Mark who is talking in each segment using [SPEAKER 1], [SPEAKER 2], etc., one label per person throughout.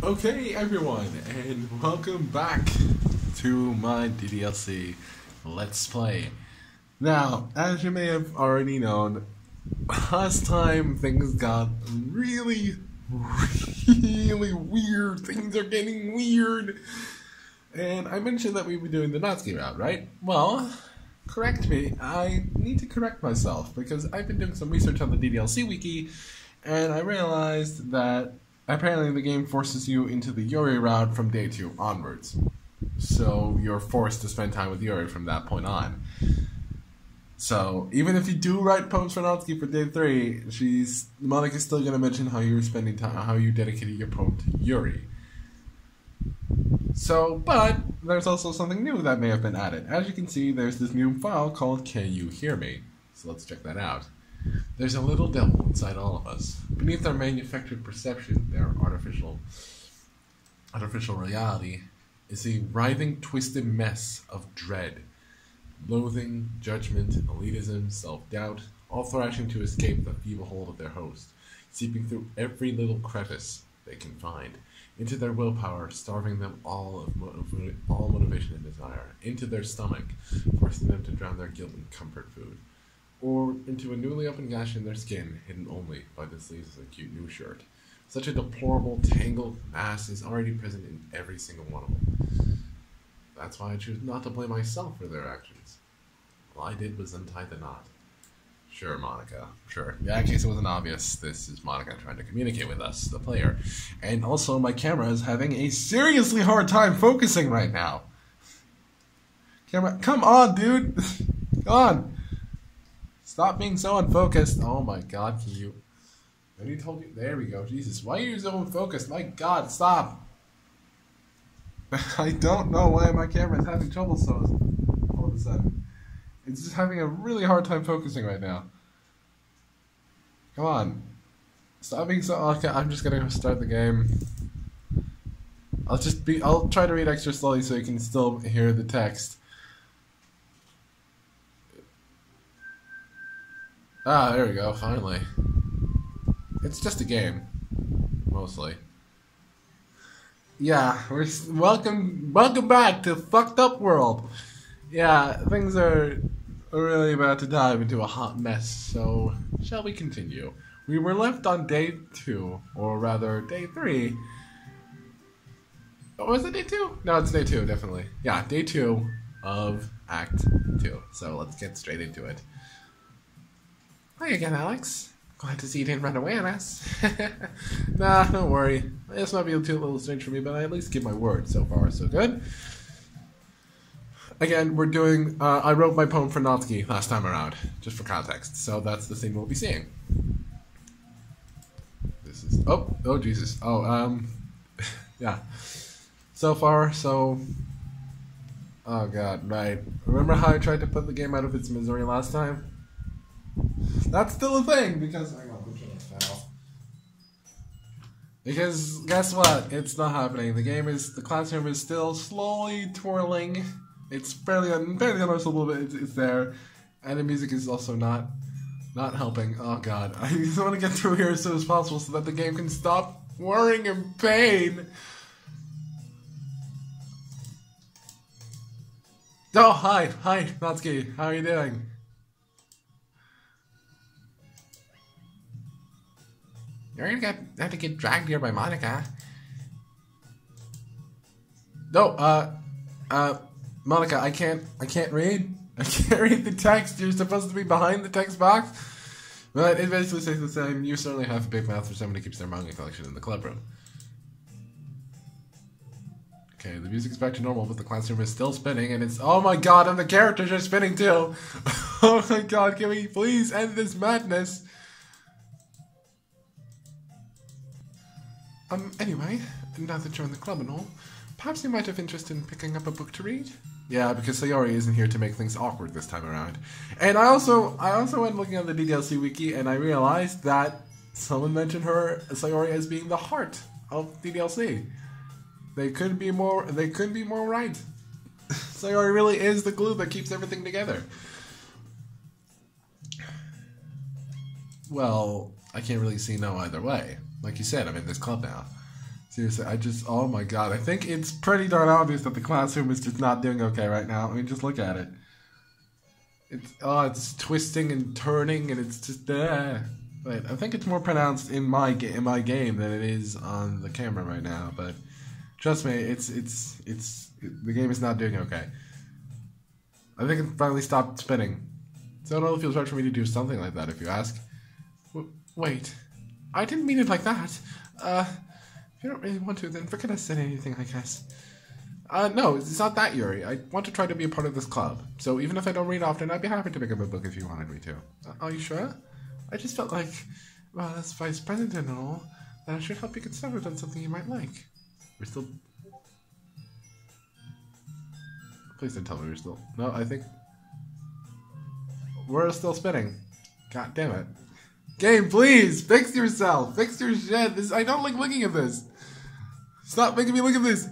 [SPEAKER 1] Okay everyone, and welcome back to my DDLC Let's Play. Now, as you may have already known, last time things got really weird. Things are getting weird. And I mentioned that we were doing the Natsuki route, right? Well, correct me. I need to correct myself because I've been doing some research on the DDLC wiki and I realized that apparently the game forces you into the Yuri route from day 2 onwards. So you're forced to spend time with Yuri from that point on. So even if you do write poems for Natsuki for day 3, Monika's still gonna mention how you're spending time, how you dedicated your poem to Yuri. So, but there's also something new that may have been added. As you can see, there's this new file called Can You Hear Me? So let's check that out. There's a little devil inside all of us. Beneath our manufactured perception, their artificial reality, is a writhing, twisted mess of dread, loathing, judgment, elitism, self-doubt, all thrashing to escape the feeble hold of their host, seeping through every little crevice they can find, into their willpower, starving them all motivation and desire, into their stomach, forcing them to drown their guilt in comfort food, or into a newly opened gash in their skin, hidden only by the sleeves of a cute new shirt. Such a deplorable, tangled mass is already present in every single one of them. That's why I choose not to blame myself for their actions. All I did was untie the knot. Sure, Monika. Sure. In that case, it wasn't obvious. This is Monika trying to communicate with us, the player. And also, my camera is having a seriously hard time focusing right now. Camera, come on, dude! Come on! Stop being so unfocused. Oh my god, can you... I already told you... There we go. Jesus, why are you so unfocused? My god, stop! I don't know why my camera is having trouble so all of a sudden. It's just having a really hard time focusing right now. Come on. Stop being so... Okay, I'm just gonna start the game. I'll try to read extra slowly so you can still hear the text. Ah, there we go, finally. It's just a game. Mostly. Yeah, welcome back to Fucked Up World. Yeah, things are really about to dive into a hot mess, so shall we continue? We were left on day 2, or rather day 3. Oh, was it day 2? No, it's day 2, definitely. Yeah, day 2 of Act 2. So let's get straight into it. Hi again, Alex. Glad to see you didn't run away on us. Nah, don't worry. This might be a little strange for me, but I at least give my word. So far, so good. Again, we're doing... I wrote my poem for Natsuki last time around, just for context. So that's the thing we'll be seeing. This is... Oh, Jesus. Oh, yeah. So far, so... Oh, God, right. Remember how I tried to put the game out of its misery last time? That's still a thing, because... Hang on, because, guess what? It's not happening. The classroom is still slowly twirling. It's fairly unnoticeable, but it's there. And the music is also not helping. Oh god. I just want to get through here as soon as possible so that the game can stop whirring in pain. Oh, hi, Natsuki. How are you doing? You're gonna have to get dragged here by Monika. No, Monika, I can't read. I can't read the text. You're supposed to be behind the text box. But it basically says the same. You certainly have a big mouth for someone who keeps their manga collection in the club room. Okay, the music's back to normal, but the classroom is still spinning, and it's... Oh my god, and the characters are spinning too! Oh my god, can we please end this madness? Anyway, now that you're in the club and all, perhaps you might have interest in picking up a book to read? Yeah, because Sayori isn't here to make things awkward this time around. And I also went looking on the DDLC wiki, and I realized that someone mentioned Sayori as being the heart of DDLC. They couldn't be more right. Sayori really is the glue that keeps everything together. Well, I can't really see no either way. Like you said, I'm in this club now. Seriously, oh my god. I think it's pretty darn obvious that the classroom is just not doing okay right now. I mean, just look at it. It's twisting and turning, and it's just, But I think it's more pronounced in my game than it is on the camera right now, but trust me, the game is not doing okay. I think it finally stopped spinning. So it only feels right for me to do something like that, if you ask. Wait, I didn't mean it like that. If you don't really want to, then forget I said anything, I guess. No, it's not that, Yuri. I want to try to be a part of this club. So even if I don't read often, I'd be happy to pick up a book if you wanted me to. Are you sure? I just felt like, well, as vice president and all, that I should help you get started on something you might like. We're still... Please don't tell me we're still... No, I think... We're still spinning. God damn it. Game, please! Fix yourself! Fix your shit! I don't like looking at this! Stop making me look at this!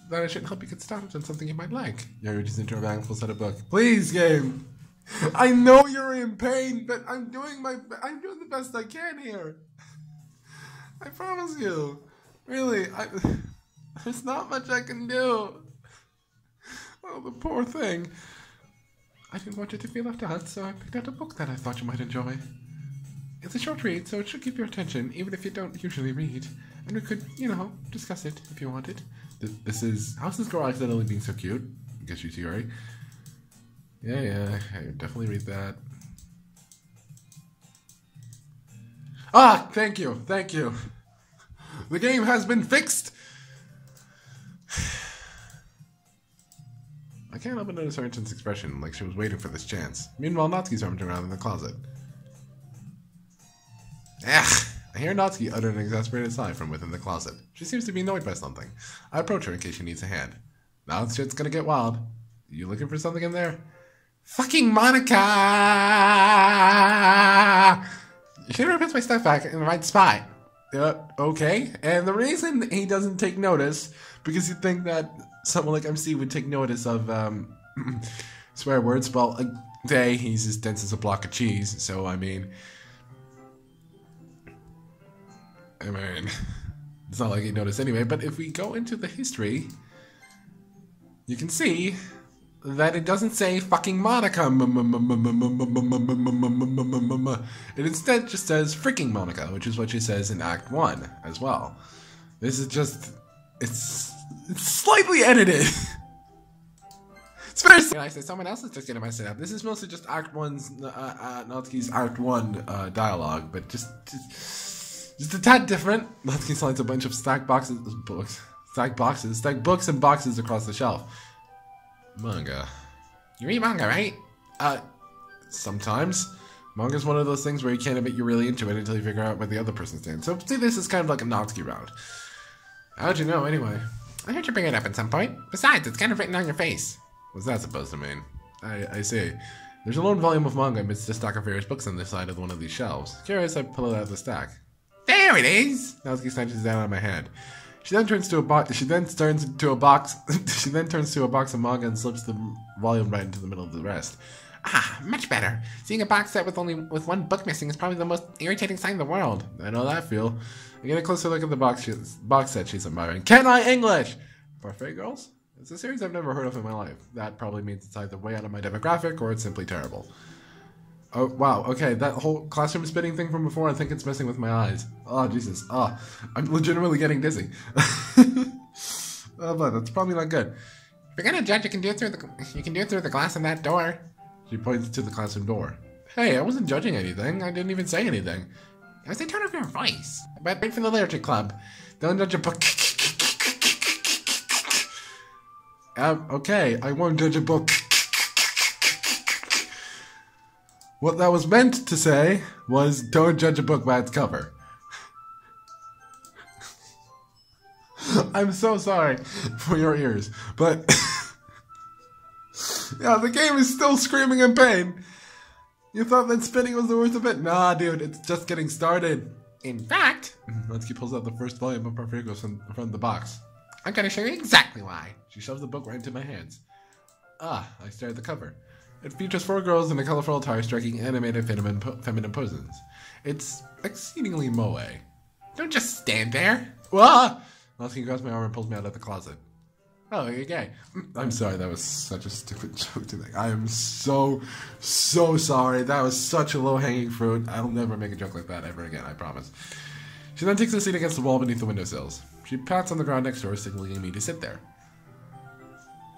[SPEAKER 1] That I should help you get started on something you might like. Yuri just into a bag full set of book. Please, game! I know you're in pain, but I'm doing the best I can here. I promise you. Really, there's not much I can do. Oh, the poor thing. I didn't want you to feel left out, so I picked out a book that I thought you might enjoy. It's a short read, so it should keep your attention, even if you don't usually read. And we could, discuss it if you wanted. This is... How's this girl accidentally being so cute? I guess you see, right? Yeah, I definitely read that. Ah, thank you. The game has been fixed! I can't help but notice her intense expression, like she was waiting for this chance. Meanwhile, Natsuki's armed around in the closet. Ugh! I hear Natsuki utter an exasperated sigh from within the closet. She seems to be annoyed by something. I approach her in case she needs a hand. Now shit's gonna get wild. You looking for something in there? Fucking Monica! You should have put my stuff back in the right spot. Okay. And the reason he doesn't take notice, because you'd think that someone like MC would take notice of, swear words. Well, he's as dense as a block of cheese, so I mean, it's not like he'd notice anyway, but if we go into the history, you can see that it doesn't say fucking Monica. It instead just says freaking Monica, which is what she says in Act 1 as well. This is just... It's slightly edited. It's very nice that someone else is just getting my setup. This is mostly just Act 1's, Natsuki's Act 1 dialogue, but just a tad different. Natsuki slides a bunch of stacked books and boxes across the shelf. Manga. You read manga, right? Sometimes. Manga's one of those things where you can't admit you're really into it until you figure out where the other person stands. So see, this is kind of like a Natsuki round. How'd you know, anyway? I heard you bring it up at some point. Besides, it's kind of written on your face. What's that supposed to mean? I see. There's a lone volume of manga amidst a stack of various books on the side of one of these shelves. Curious, I pull it out of the stack. There it is! Natsuki snatches it down on my hand. She then turns to a box. She then turns to a box of manga and slips the volume right into the middle of the rest. Ah, much better. Seeing a box set with one book missing is probably the most irritating sign in the world. I know that feel. I get a closer look at the box set she's admiring. Can I English? Parfait Girls? It's a series I've never heard of in my life. That probably means it's either way out of my demographic or it's simply terrible. Oh, wow, okay, that whole classroom spinning thing from before, I think it's messing with my eyes. Oh, Jesus. Oh, I'm legitimately getting dizzy. But that's probably not good. If you're gonna judge, you can do it through the glass in that door. She points to the classroom door. Hey, I wasn't judging anything. I didn't even say anything. I was the tone of your voice. But wait for the literature club. Don't judge a book. Okay, I won't judge a book. What that was meant to say was, don't judge a book by its cover. I'm so sorry for your ears, but... yeah, the game is still screaming in pain. You thought that spinning was the worst of it? Nah, dude, it's just getting started. In fact... Natsuki pulls out the first volume of Parfait from the box. I'm gonna show you exactly why. She shoves the book right into my hands. Ah, I stare at the cover. It features 4 girls in a colorful attire striking animated feminine poses. It's exceedingly moe. Don't just stand there. Ah! Natsuki grabs my arm and pulls me out of the closet. Oh, you're gay. I'm sorry, that was such a stupid joke to make. I am so sorry. That was such a low-hanging fruit. I'll never make a joke like that ever again, I promise. She then takes a seat against the wall beneath the windowsills. She pats on the ground next to her, signaling me to sit there.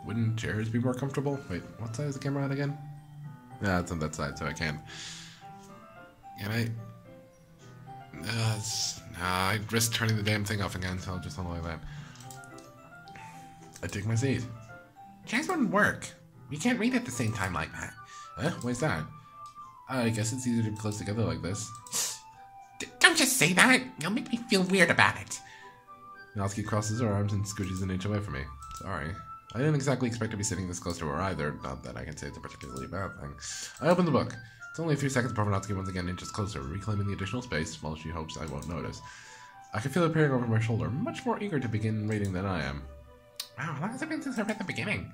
[SPEAKER 1] Wouldn't chairs be more comfortable? Wait, what side is the camera at again? Yeah, it's on that side, so I can't. Can I? I'd risk turning the damn thing off again, so I'll just hold like that. I take my seat. Chairs wouldn't work. We can't read at the same time like that. Huh? Why's that? I guess it's easier to be close together like this. Don't just say that. You'll make me feel weird about it. Natsuki crosses her arms and scooches an inch away from me. Sorry. I didn't exactly expect to be sitting this close to her either. Not that I can say it's a particularly bad thing. I open the book. It's only a few seconds before Natsuki once again inches closer, reclaiming the additional space, while she hopes I won't notice. I can feel her peering over my shoulder, much more eager to begin reading than I am. Wow, how long has it been since I read the beginning?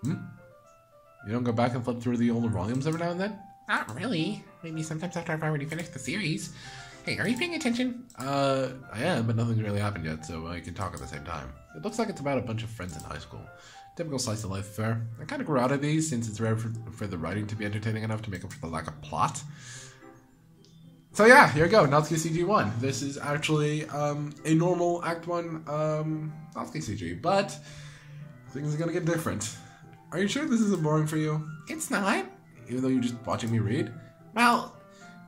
[SPEAKER 1] You don't go back and flip through the older volumes every now and then? Not really. Maybe sometimes after I've already finished the series. Hey, are you paying attention? I am, but nothing's really happened yet, so I can talk at the same time. It looks like it's about a bunch of friends in high school. Typical slice of life affair. I kind of grew out of these since it's rare for the writing to be entertaining enough to make up for the lack of plot. So yeah, here we go, Natsuki CG1. This is actually a normal Act 1 Natsuki CG, but things are gonna get different. Are you sure this isn't boring for you? It's not. Even though you're just watching me read? Well,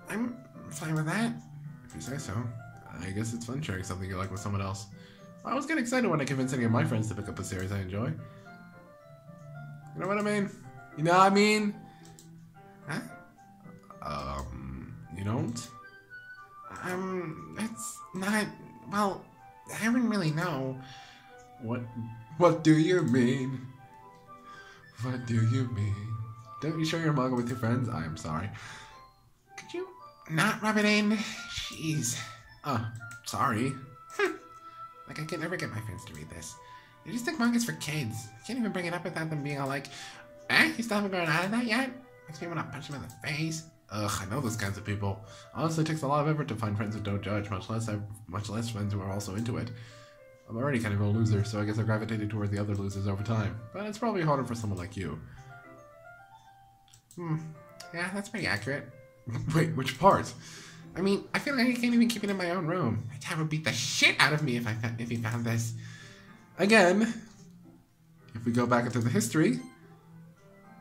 [SPEAKER 1] I'm fine with that. If you say so. I guess it's fun sharing something you like with someone else. I always get excited when I convince any of my friends to pick up a series I enjoy. You know what I mean? You know what I mean? Huh? You don't? It's not... Well, I don't really know. What do you mean? What do you mean? Don't you share your manga with your friends? I am sorry. Could you not rub it in? Jeez. Oh, sorry. Like, I can never get my friends to read this. They just think manga's for kids. I can't even bring it up without them being all like, you still haven't grown out of that yet? Makes me want to punch them in the face. Ugh, I know those kinds of people. Honestly, it takes a lot of effort to find friends who don't judge, much less friends who are also into it. I'm already kind of a loser, so I guess I gravitated toward the other losers over time. But it's probably harder for someone like you. Yeah, that's pretty accurate. Wait, which part? I mean, I feel like I can't even keep it in my own room. My dad would beat the shit out of me if he found this. Again, if we go back into the history,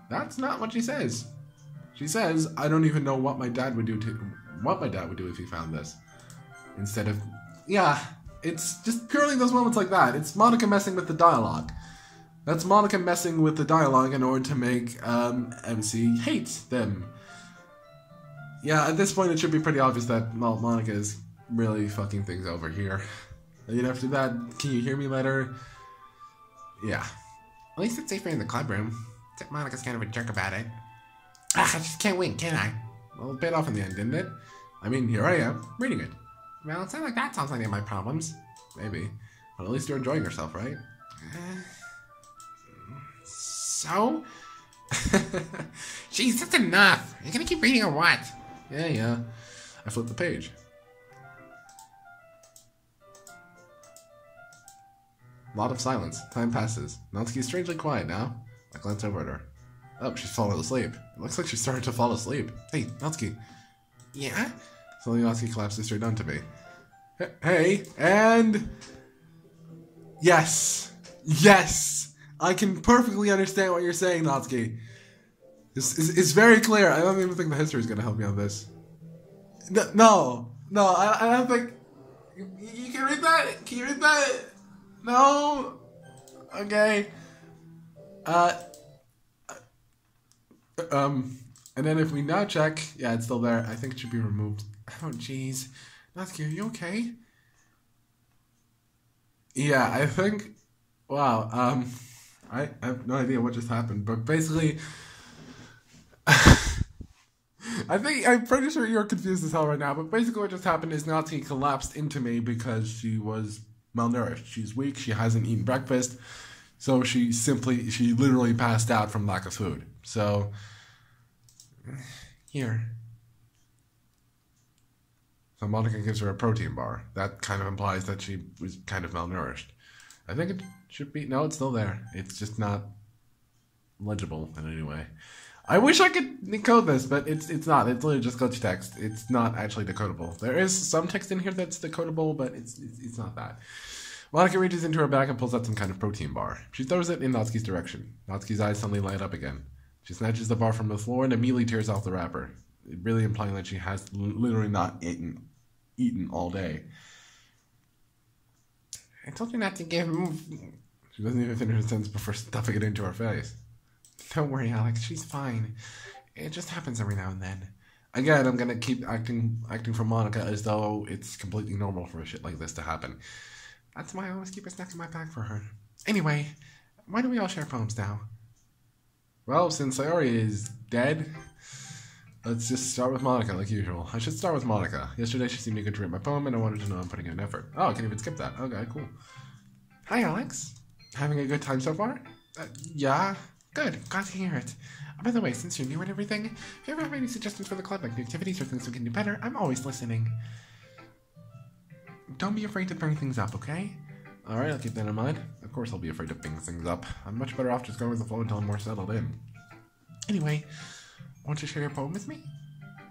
[SPEAKER 1] that's not what she says. She says, I don't even know what my dad would do if he found this. Instead of, yeah, it's just purely those moments like that. It's Monica messing with the dialogue. That's Monica messing with the dialogue in order to make MC hate them. Yeah, at this point it should be pretty obvious that, well, Monica is really fucking things over here. And after that, can you hear me better? Yeah. At least it's safer in the club room. Except Monica's kind of a jerk about it. I just can't win, can I? Well, it paid off in the end, didn't it? I mean, here I am, reading it. Well, it's not like that sounds like any of my problems. Maybe. But at least you're enjoying yourself, right? So? Jeez, that's enough. Are you gonna keep reading or what? Yeah. I flipped the page. A lot of silence. Time passes. Natsuki's strangely quiet now. I glance over at her. Oh, she's fallen asleep. It looks like she's starting to fall asleep. Hey, Natsuki. Yeah? Suddenly Natsuki collapses straight onto me. Hey, and... Yes! I can perfectly understand what you're saying, Natsuki. It's very clear. I don't even think the history is going to help me on this. No, I don't think... You can read that? Can you read that? No? Okay. And then if we now check... Yeah, it's still there. I think it should be removed. Oh, jeez. Natsuki, are you okay? Yeah, I think... Wow, I have no idea what just happened, but basically... I'm pretty sure you're confused as hell right now, but basically what just happened is Natsuki collapsed into me because she was malnourished. She's weak, she hasn't eaten breakfast, so she literally passed out from lack of food. So, here. So Monica gives her a protein bar. That kind of implies that she was kind of malnourished. I think it should be... No, it's still there. It's just not legible in any way. I wish I could decode this, but it's not. It's literally just glitch text. It's not actually decodable. There is some text in here that's decodable, but it's not that. Monica reaches into her bag and pulls out some kind of protein bar. She throws it in Natsuki's direction. Natsuki's eyes suddenly light up again. She snatches the bar from the floor and immediately tears off the wrapper, really implying that she has literally not eaten all day. I told you not to give... She doesn't even finish her sentence before stuffing it into her face. Don't worry, Alex. She's fine. It just happens every now and then. Again, I'm gonna keep acting for Monica as though it's completely normal for shit like this to happen. That's why I always keep a snack in my bag for her. Anyway, why don't we all share poems now? Well, since Sayori is dead, let's just start with Monica like usual. I should start with Monica. Yesterday she seemed eager to read my poem and I wanted to know I'm putting in effort. Oh, I can even skip that. Okay, cool. Hi, Alex. Having a good time so far? Yeah. Good. Glad to hear it. By the way, since you're new and everything, if you ever have any suggestions for the club, like new activities or things we can do better, I'm always listening. Don't be afraid to bring things up, okay? Alright, I'll keep that in mind. Of course I'll be afraid to bring things up. I'm much better off just going with the flow until I'm more settled in. Anyway, want to share your poem with me?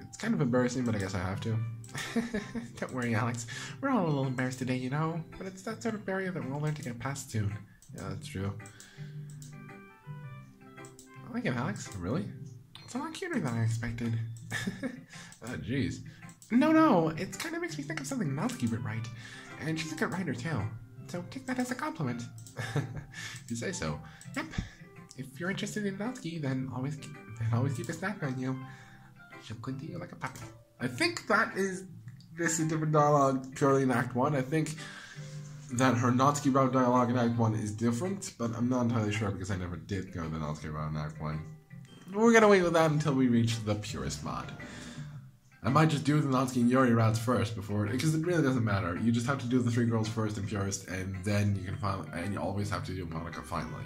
[SPEAKER 1] It's kind of embarrassing, but I guess I have to. Don't worry, Alex. We're all a little embarrassed today, you know? But it's that sort of barrier that we'll learn to get past soon. Yeah, that's true. I like it, Alex. Really? It's a lot cuter than I expected. Oh, jeez. No, it kind of makes me think of something Natsuki would write. And she's a good writer, too. So take that as a compliment. You say so. Yep. If you're interested in Natsuki, then always keep a snack on you. She'll cling to you like a puppy. I think this is different dialogue purely in Act 1. I think that her Natsuki route dialogue in Act 1 is different, but I'm not entirely sure because I never did go the Natsuki route in Act 1. We're gonna wait with that until we reach the purist mod. I might just do the Natsuki and Yuri routes first before, because it really doesn't matter. You just have to do the 3 girls first in purist, and then you can finally, and you always have to do Monica finally.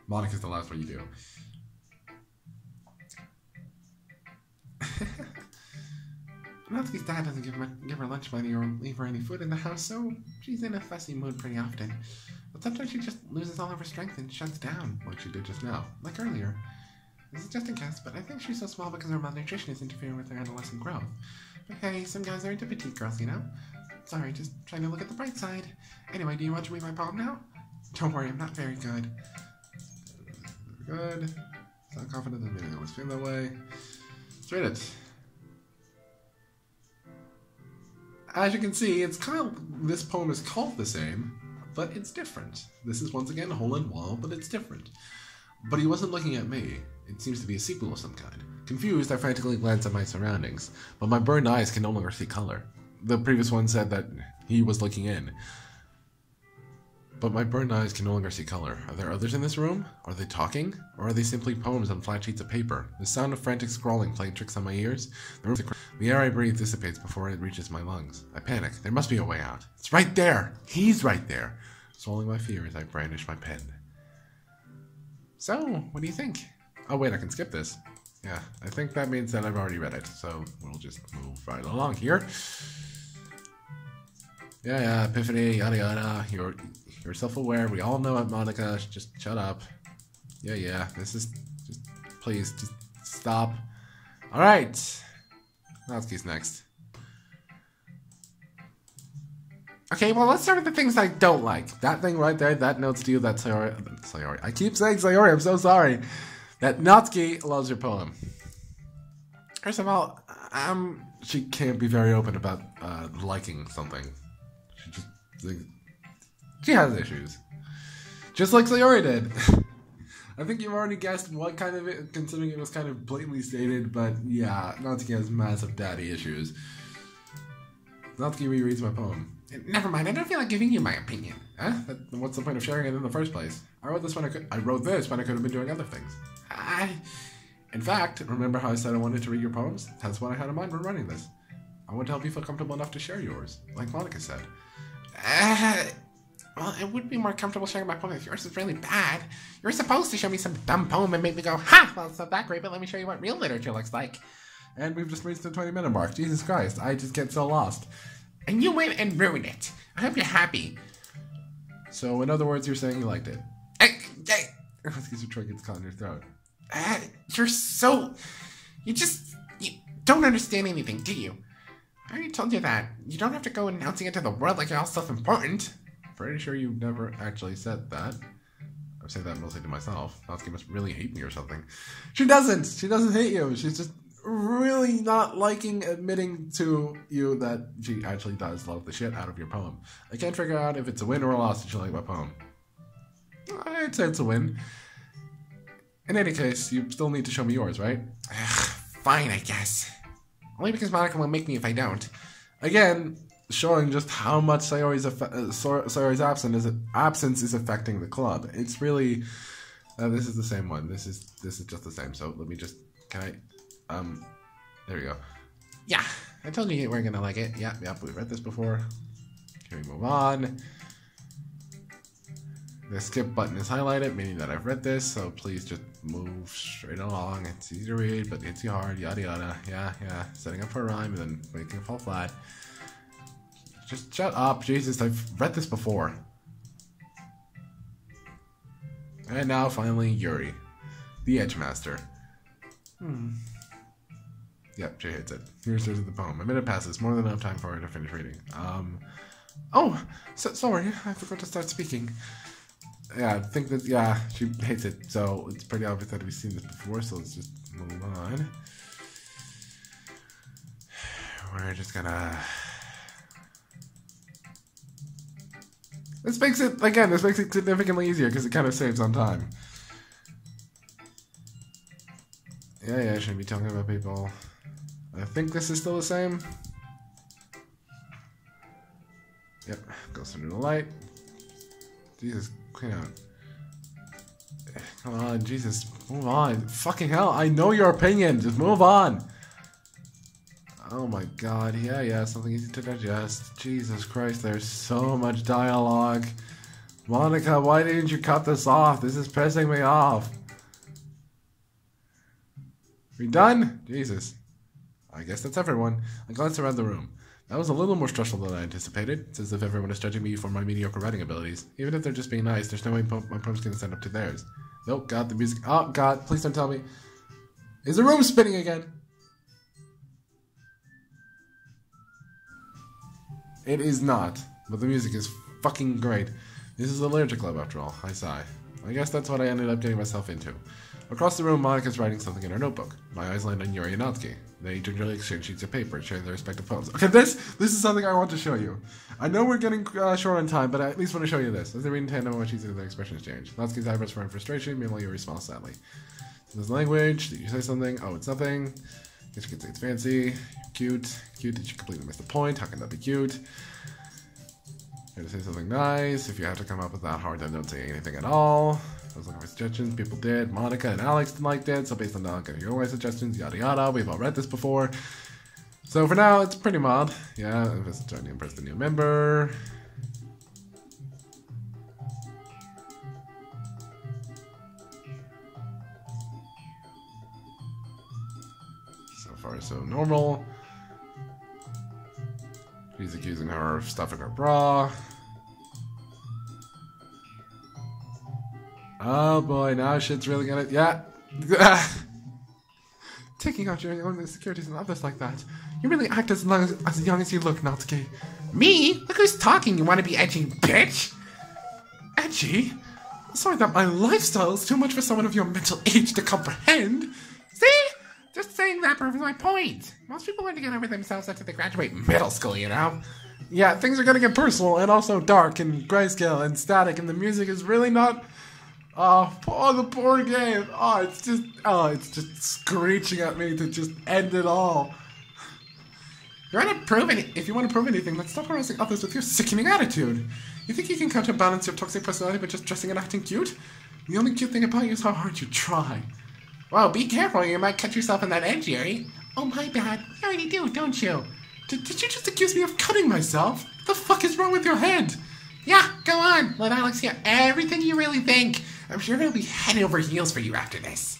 [SPEAKER 1] Monica's the last one you do. Natsuki's dad doesn't give her lunch money or leave her any food in the house, so she's in a fussy mood pretty often. But sometimes she just loses all of her strength and shuts down, like she did just now, like earlier. This is just a guess, but I think she's so small because her malnutrition is interfering with her adolescent growth. But hey, some guys are into petite girls, you know? Sorry, just trying to look at the bright side. Anyway, do you want to read my poem now? Don't worry, I'm not very good. Good. Not confident that maybe I always feel that way. Let's read it. As you can see, this poem is called the same, but it's different. This is once again Hole in Wall, but it's different. But he wasn't looking at me. It seems to be a sequel of some kind. Confused, I frantically glance at my surroundings, but my burned eyes can no longer see color. The previous one said that he was looking in. But my burned eyes can no longer see color. Are there others in this room? Are they talking? Or are they simply poems on flat sheets of paper? The sound of frantic scrawling playing tricks on my ears? The air I breathe dissipates before it reaches my lungs. I panic. There must be a way out. It's right there! He's right there! Swallowing my fear as I brandish my pen. So, what do you think? Oh wait, I can skip this. Yeah, I think that means that I've already read it, so we'll just move right along here. Yeah, epiphany, yada yada, you're self-aware, we all know it, Monica, just shut up. Yeah, this is, please, just stop. Alright, Natsuki's next. Okay, well, let's start with the things I don't like. That thing right there, that notes to you that Sayori. I keep saying Sayori, I'm so sorry. That Natsuki loves your poem. First of all, she can't be very open about liking something. She has issues. Just like Sayori did. I think you've already guessed what kind of it, considering it was kind of blatantly stated, but yeah, Natsuki has massive daddy issues. Natsuki rereads my poem. Never mind, I don't feel like giving you my opinion. Huh? What's the point of sharing it in the first place? I wrote this when I could have been doing other things. In fact, remember how I said I wanted to read your poems? That's what I had in mind when running this. I want to help you feel comfortable enough to share yours, like Monica said. Well, it would be more comfortable sharing my poem if yours is really bad. You're supposed to show me some dumb poem and make me go, ha! Well, it's not that great, but let me show you what real literature looks like. And we've just reached the 20-minute mark. Jesus Christ, I just get so lost.
[SPEAKER 2] And you went and ruined it. I hope you're happy.
[SPEAKER 1] So, in other words, you're saying you liked it. Excuse me, Troy gets caught in your throat.
[SPEAKER 2] You're so... You don't understand anything, do you? I already told you that. You don't have to go announcing it to the world like you're all self-important.
[SPEAKER 1] Pretty sure you never actually said that. I say that mostly to myself. Natsuki must really hate me or something. She doesn't! She doesn't hate you. She's just really not liking admitting to you that she actually does love the shit out of your poem. I can't figure out if it's a win or a loss that you like my poem. I'd say it's a win. In any case, you still need to show me yours, right?
[SPEAKER 2] Fine, I guess. Only because Monica will make me if I don't.
[SPEAKER 1] Again, showing just how much Sayori's absence is affecting the club. It's really... this is the same one. This is just the same. So let me just... Can I... There we go.
[SPEAKER 2] Yeah, I told you we're gonna like it.
[SPEAKER 1] Yep, we've read this before. Can we move on? The skip button is highlighted, meaning that I've read this, so please just move straight along. It's easy to read, but it hits you hard, yada yada. Yeah. Setting up for a rhyme and then making it fall flat. Just shut up, Jesus, I've read this before. And now, finally, Yuri. The Edgemaster. Yep, she hits it. Here's the poem. A minute passes, more than enough time for her to finish reading. Sorry, I forgot to start speaking. Yeah, I think that, yeah, she hates it, so it's pretty obvious that we've seen this before, so let's just move on. We're just gonna... This makes it significantly easier, because it kind of saves on time. Yeah, shouldn't be talking about people. I think this is still the same. Yep, goes through the light. Jesus, clean out. Come on, Jesus, move on. Fucking hell, I know your opinion. Just move on. Oh my god, yeah, something easy to digest. Jesus Christ, there's so much dialogue. Monica, why didn't you cut this off? This is pissing me off. We done? Jesus. I guess that's everyone. I glanced around the room. That was a little more stressful than I anticipated. It's as if everyone is judging me for my mediocre writing abilities. Even if they're just being nice, there's no way my poems can stand up to theirs. Nope, God, the music... Oh, God, please don't tell me. Is the room spinning again? It is not, but the music is fucking great. This is a literature club, after all. I sigh. I guess that's what I ended up getting myself into. Across the room, Monica's writing something in her notebook. My eyes land on Yuri and Natsuki. They gingerly exchange sheets of paper, sharing their respective poems. Okay, this is something I want to show you. I know we're getting short on time, but I at least want to show you this. As they read in tandem, what sheets of their expressions change. Natsuki's eyebrows frown in frustration, meanwhile Yuri smiles sadly. So this language, did you say something? Oh, it's nothing. Guess you could say it's fancy. You're cute. Cute, did you completely miss the point? How can that be cute? Here to say something nice. If you have to come up with that hard, then don't say anything at all. I was looking for suggestions. People did. Monica and Alex liked it. So based on that, I'll give you my suggestions. Yada yada. We've all read this before. So for now, it's pretty mild. Yeah, I'm just trying to impress the new member. So far, so normal. He's accusing her of stuffing her bra. Oh boy, now shit's really gonna... Yeah. Taking out your own insecurities and others like that. You really act as young as you look, Natsuki.
[SPEAKER 2] Me? Look who's talking, you wanna be edgy, bitch?
[SPEAKER 1] Edgy? Sorry that my lifestyle is too much for someone of your mental age to comprehend.
[SPEAKER 2] See? Just saying that proves my point. Most people learn to get over themselves after they graduate middle school, you know?
[SPEAKER 1] Yeah, things are gonna get personal and also dark and grayscale and static, and the music is really not... Oh, the poor game. It's just screeching at me to just end it all.
[SPEAKER 2] If you want to prove anything, then stop harassing others with your sickening attitude.
[SPEAKER 1] You think you can counterbalance your toxic personality by just dressing and acting cute? The only cute thing about you is how hard you try.
[SPEAKER 2] Well, be careful, you might catch yourself in that edge, Yuri. Oh, my bad. You already do, don't you?
[SPEAKER 1] Did you just accuse me of cutting myself? What the fuck is wrong with your head?
[SPEAKER 2] Yeah, go on. Let Alex hear everything you really think. I'm sure he'll be head over heels for you after this.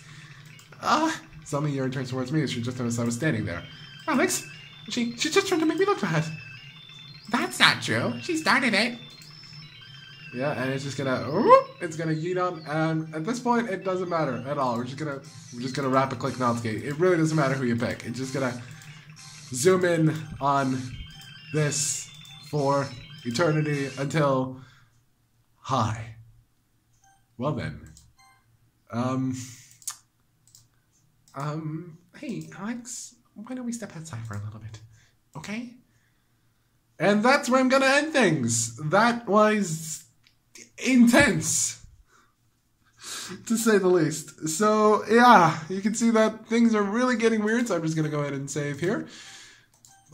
[SPEAKER 1] Suddenly Yuri turns towards me as she just noticed I was standing there. Alex, she just tried to make me look bad.
[SPEAKER 2] That's not true. She started it.
[SPEAKER 1] Yeah, and it's just gonna yeet on, and at this point it doesn't matter at all. We're just gonna rapid click Natsuki. It really doesn't matter who you pick. It's just gonna zoom in on this for eternity until hi. Well then.
[SPEAKER 2] Hey, Alex, why don't we step outside for a little bit? Okay?
[SPEAKER 1] And that's where I'm gonna end things. That was intense, to say the least. So, yeah, you can see that things are really getting weird, so I'm just gonna go ahead and save here.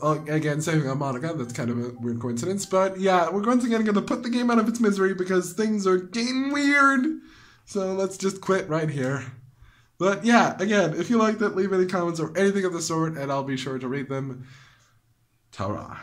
[SPEAKER 1] Again, saving on Monica, that's kind of a weird coincidence. But, yeah, we're once again gonna put the game out of its misery because things are getting weird. So, let's just quit right here. But, yeah, again, if you liked it, leave any comments or anything of the sort, and I'll be sure to read them. Ta-ra.